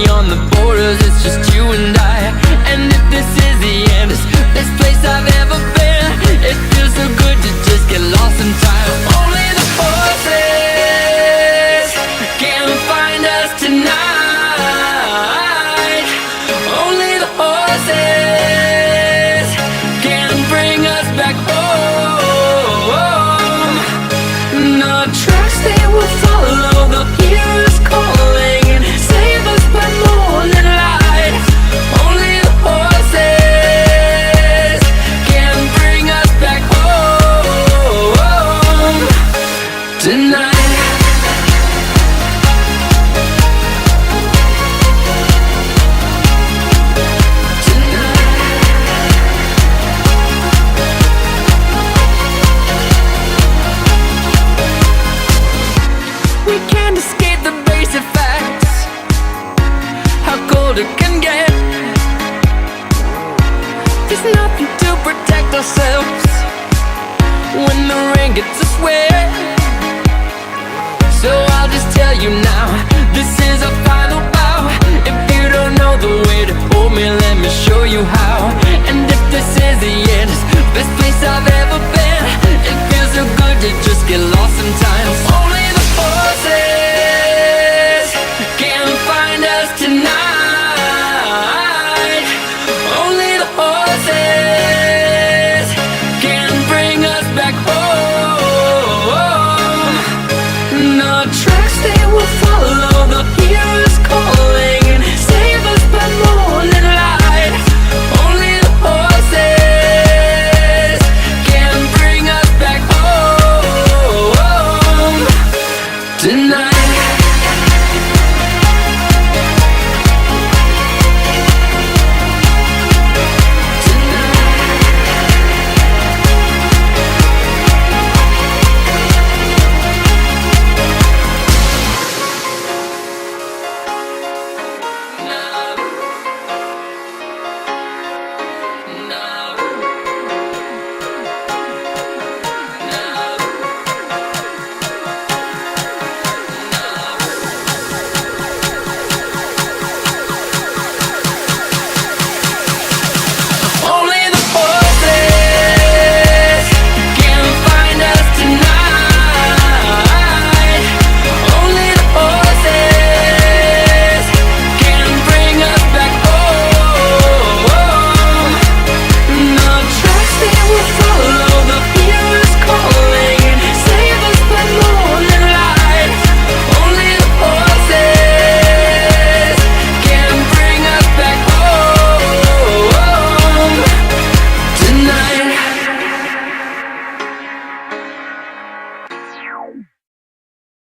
beyond the borders, it's just you and I. And if this is the end, it's the best place I've ever been. It feels so good to just get lost in time. Only the horses can find us tonight. Only the horses can bring us back home. No tracks, they will follow, the heroes calling and save us by morning light. Only the horses can bring us back home tonight. We can't escape the basic facts, how cold it can get. There's nothing to protect ourselves when the rain gets us wet. So I'll just tell you now, this is a final bow. If you don't know the way to hold me, let me show you how. And